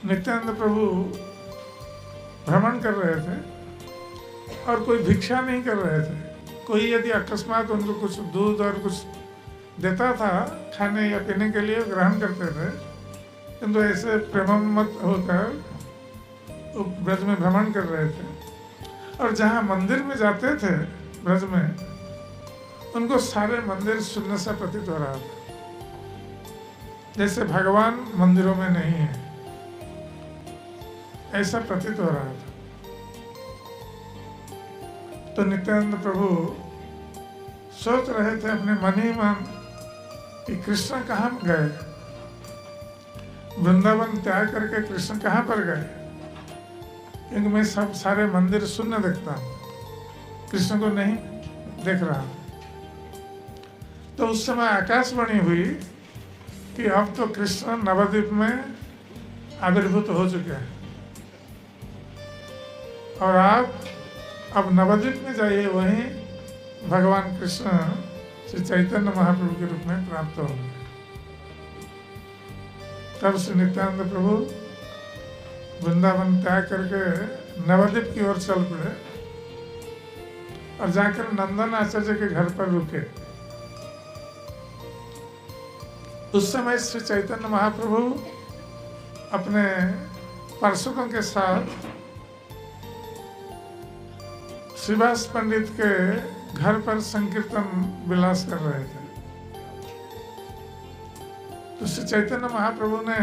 नित्यानंद प्रभु भ्रमण कर रहे थे और कोई भिक्षा नहीं कर रहे थे। कोई यदि अकस्मात उनको कुछ दूध और कुछ देता था खाने या पीने के लिए, ग्रहण करते थे, किंतु ऐसे प्रेममत होकर वो ब्रज में भ्रमण कर रहे थे। और जहाँ मंदिर में जाते थे ब्रज में, उनको सारे मंदिर शून्य सा प्रतीत हो रहा था, जैसे भगवान मंदिरों में नहीं है, ऐसा प्रतीत हो रहा था। तो नित्यानंद प्रभु सोच रहे थे अपने मन ही मन कि कृष्ण कहाँ गए, वृंदावन त्याग करके कृष्ण कहाँ पर गए, क्योंकि मैं सब सारे मंदिर शून्य देखता हूँ, कृष्ण को नहीं देख रहा। तो उस समय आकाशवाणी हुई कि अब तो कृष्ण नवद्वीप में आविर्भूत हो चुके हैं और आप अब नवद्वीप में जाइए, वहीं भगवान कृष्ण श्री चैतन्य महाप्रभु के रूप में प्राप्त होंगे। तब श्री नित्यानंद प्रभु वृंदावन त्याग करके नवद्वीप की ओर चल पड़े और जाकर नंदन आचार्य के घर पर रुके। उस समय श्री चैतन्य महाप्रभु अपने पार्षदों के साथ श्रीवास पंडित के घर पर संकीर्तन विलास कर रहे थे। तो श्री चैतन्य महाप्रभु ने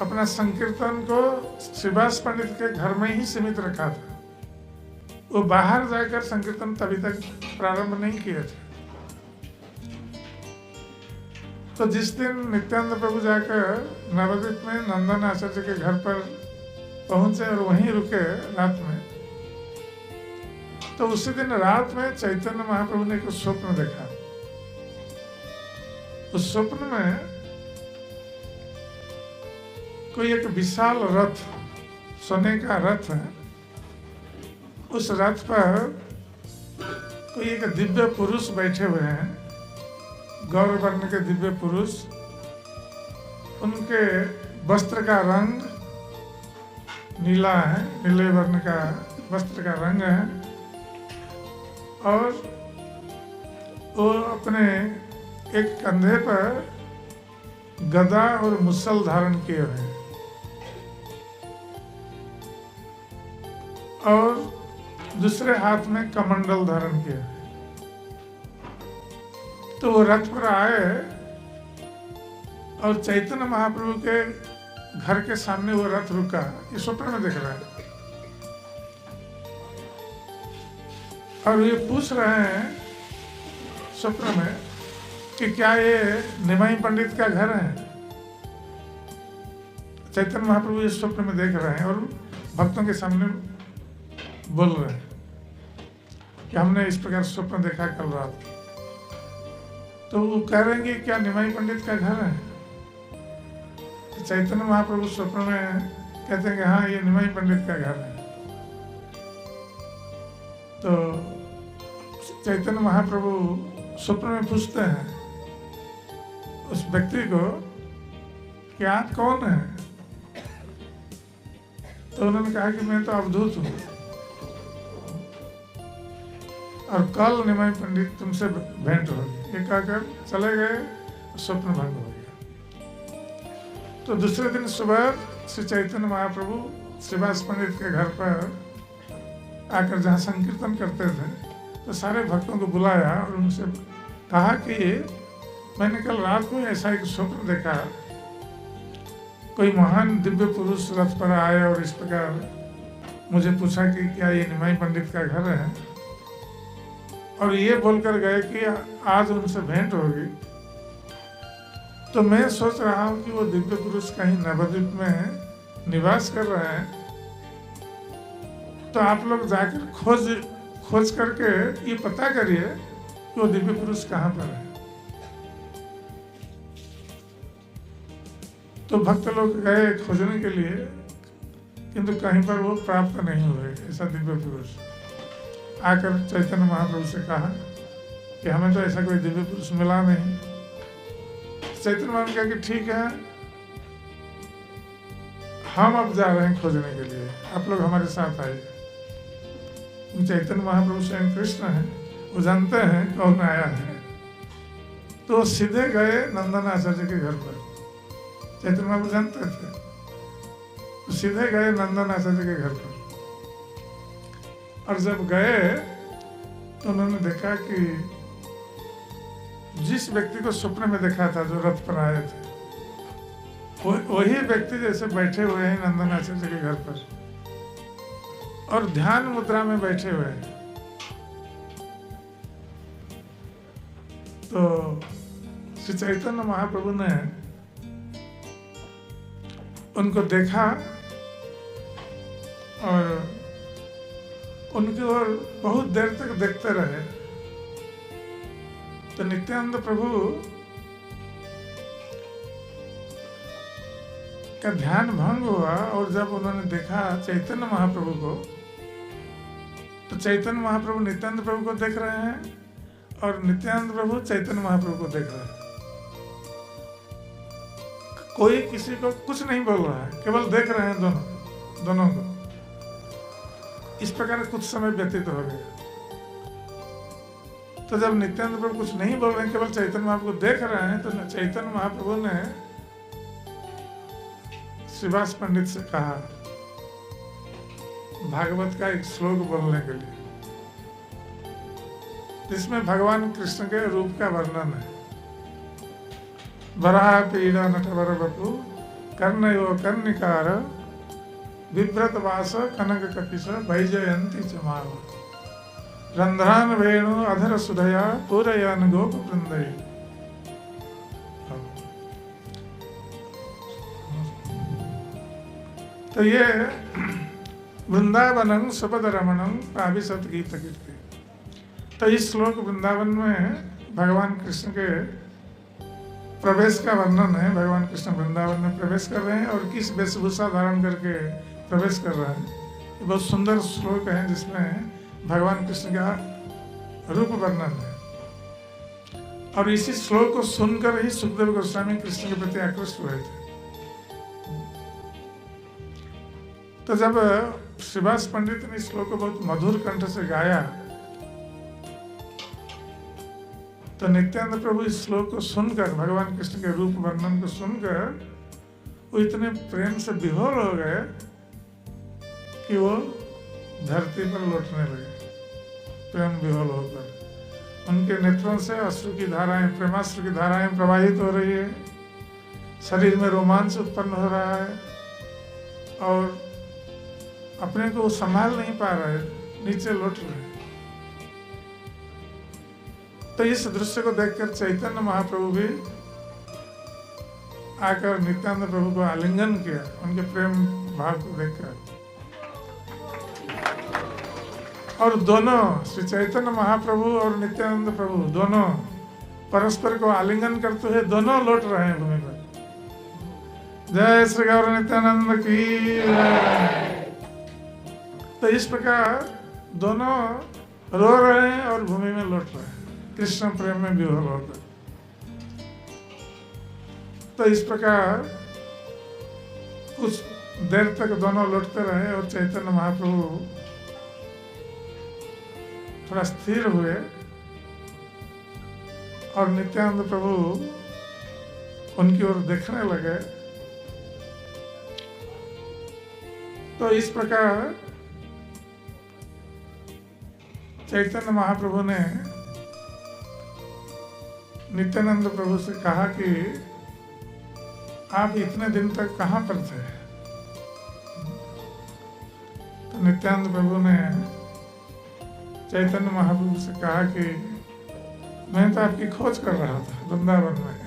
अपना संकीर्तन को श्रीवास पंडित के घर में ही सीमित रखा था। वो बाहर जाकर संकीर्तन तभी तक प्रारंभ नहीं किए थे। तो जिस दिन नित्यानंद प्रभु जाकर नवद्वीप में नंदन आचार्य के घर पर पहुंचे और वहीं रुके रात में, तो उसी दिन रात में चैतन्य महाप्रभु ने एक स्वप्न देखा। उस स्वप्न में कोई एक विशाल रथ, सोने का रथ है, उस रथ पर कोई एक दिव्य पुरुष बैठे हुए हैं, गौर वर्ण के दिव्य पुरुष। उनके वस्त्र का रंग नीला है, नीले वर्ण का वस्त्र का रंग है और वो अपने एक कंधे पर गदा और मुसल धारण किए हुए हैं और दूसरे हाथ में कमंडल धारण किए हुए। तो वो रथ पर आए और चैतन्य महाप्रभु के घर के सामने वो रथ रुका। ये स्वप्न में देख रहा है और ये पूछ रहे हैं स्वप्न में कि क्या ये निमाई पंडित का घर है। चैतन्य महाप्रभु ये स्वप्न में देख रहे हैं और भक्तों के सामने बोल रहे हैं कि हमने इस प्रकार स्वप्न देखा कल रात। तो वो कह रहे हैं कि क्या निमाई पंडित का घर है। तो चैतन्य महाप्रभु स्वप्न में कहते हैं कि हाँ, ये निमाई पंडित का घर है। तो चैतन्य महाप्रभु स्वप्न में पूछते हैं उस व्यक्ति को कि आप कौन हैं। तो उन्होंने कहा कि मैं तो अवधूत हूँ और कल निमाई पंडित तुमसे भेंट होगी। ये कहकर चले गए, स्वप्न भंग हो गया। तो दूसरे दिन सुबह श्री चैतन्य महाप्रभु श्रीवास पंडित के घर पर आकर जहाँ संकीर्तन करते थे, तो सारे भक्तों को बुलाया और उनसे कहा कि मैंने कल रात को ऐसा एक स्वप्न देखा, कोई महान दिव्य पुरुष रथ पर आए और इस प्रकार मुझे पूछा कि क्या ये निमाई पंडित का घर है, और ये बोलकर गए कि आज उनसे भेंट होगी। तो मैं सोच रहा हूँ कि वो दिव्य पुरुष कहीं नवद्वीप में निवास कर रहे हैं, तो आप लोग जाकर खोज करके ये पता करिए कि वो दिव्य पुरुष कहाँ पर है। तो भक्त लोग गए खोजने के लिए, किंतु कहीं पर वो प्राप्त नहीं हुए ऐसा दिव्य पुरुष। आकर चैतन्य महाप्रभु से कहा कि हमें तो ऐसा कोई दिव्य पुरुष मिला नहीं। चैतन्य महाप्रभु कहा कि ठीक है, हम अब जा रहे हैं खोजने के लिए, आप लोग हमारे साथ आइए। चैतन्य महाप्रभु स्वयं कृष्ण हैं, वो जानते हैं कौन आया है, तो सीधे गए नंदन आचार्य के घर पर। चैतन्य महाप्रभु जानते थे, तो सीधे गए नंदन आचार्य के घर पर। और जब गए तो उन्होंने देखा कि जिस व्यक्ति को स्वप्न में देखा था, जो रथ पर आए थे, वही व्यक्ति जैसे बैठे हुए हैं नंदन आचार्य के घर पर और ध्यान मुद्रा में बैठे हुए हैं। तो श्री चैतन्य महाप्रभु ने उनको देखा और उनकी ओर बहुत देर तक देखते रहे। तो नित्यानंद प्रभु का ध्यान भंग हुआ और जब उन्होंने देखा चैतन्य महाप्रभु को, तो चैतन्य महाप्रभु नित्यानंद प्रभु को देख रहे हैं और नित्यानंद प्रभु चैतन्य महाप्रभु को देख रहे हैं। कोई किसी को कुछ नहीं बोल रहा है, केवल देख रहे हैं दोनों को। इस प्रकार कुछ समय व्यतीत हो गया। तो जब नित्यानंद प्रभु कुछ नहीं बोल रहे हैं, केवल चैतन्य महाप्रभु को देख रहे हैं, तो चैतन्य महाप्रभु ने श्रीवास पंडित से कहा भागवत का एक श्लोक बोलने के लिए, जिसमें भगवान कृष्ण के रूप का वर्णन है। वराह पीड़ा नटवर बपु कर्णयो कर्णिकार बिभ्रत वास कनक कपिश वैजयंती चमाव रंध्रान वेणु अधर सुधया पूरयान गोप वृंदय। तो ये वृंदावनं सुपद रमणं प्राविशत गीत कीर्ति। तो इस श्लोक वृंदावन में भगवान कृष्ण के प्रवेश का वर्णन है। भगवान कृष्ण वृंदावन में प्रवेश कर रहे हैं और किस वेशभूषा धारण करके प्रवेश कर रहे हैं। ये बहुत सुंदर श्लोक है जिसमें भगवान कृष्ण का रूप वर्णन है। और इसी श्लोक को सुनकर ही सुखदेव गोस्वामी कृष्ण के प्रति आकृष्ट हुए थे। तो जब श्रीवास पंडित ने इस श्लोक को बहुत मधुर कंठ से गाया, तो नित्यानंद प्रभु इस श्लोक को सुनकर, भगवान कृष्ण के रूप वर्णन को सुनकर, वो इतने प्रेम से विभोर हो गए कि वो धरती पर लौटने लगे। प्रेम विभोर होकर उनके नेत्रों से अश्रु की धाराएं, प्रेमाश्रु की धाराएं प्रवाहित हो रही है। शरीर में रोमांच उत्पन्न हो रहा है और अपने को संभाल नहीं पा रहे, नीचे लौट रहे। तो इस दृश्य को देखकर चैतन्य महाप्रभु भी आकर नित्यानंद प्रभु को आलिंगन किया, उनके प्रेम भाव को देखकर। और दोनों, श्री चैतन्य महाप्रभु और नित्यानंद प्रभु दोनों परस्पर को आलिंगन करते हुए दोनों लौट रहे हैं भूमि पर। जय श्री गौर नित्यानंद की जय। तो इस प्रकार दोनों रो रहे हैं और भूमि में लौट रहे हैं, कृष्ण प्रेम में विभोर होकर। तो इस प्रकार कुछ देर तक दोनों लौटते रहे और चैतन्य महाप्रभु थोड़ा स्थिर हुए और नित्यानंद प्रभु उनकी ओर देखने लगे। तो इस प्रकार चैतन्य महाप्रभु ने नित्यानंद प्रभु से कहा कि आप इतने दिन तक कहाँ पर थे? तो नित्यानंद प्रभु ने चैतन्य महाप्रभु से कहा कि मैं तो आपकी खोज कर रहा था वृंदावन में,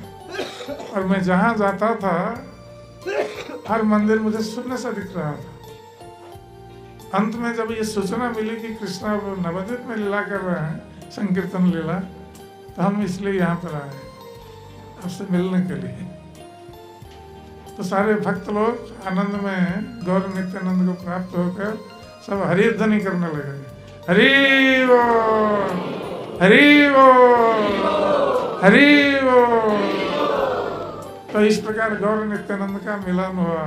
और मैं जहाँ जाता था हर मंदिर मुझे शून्य सा दिख रहा था। अंत में जब ये सूचना मिली कि कृष्ण अब नवद्वीप में लीला कर रहे हैं, संकीर्तन लीला, तो हम इसलिए यहाँ पर आए आपसे मिलने के लिए। तो सारे भक्त लोग आनंद में गौर नित्यानंद को प्राप्त होकर सब हरि ध्वनि करने लगे, हरि बोल, हरि बोल, हरि बोल। तो इस प्रकार गौर नित्यानंद का मिलन हुआ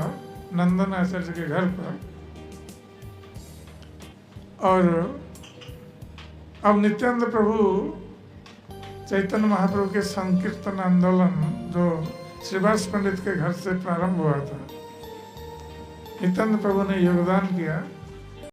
नंदन आचार्य के घर पर। और अब नित्यानंद प्रभु चैतन्य महाप्रभु के संकीर्तन आंदोलन जो श्रीवास पंडित के घर से प्रारंभ हुआ था, नित्यानंद प्रभु ने योगदान किया।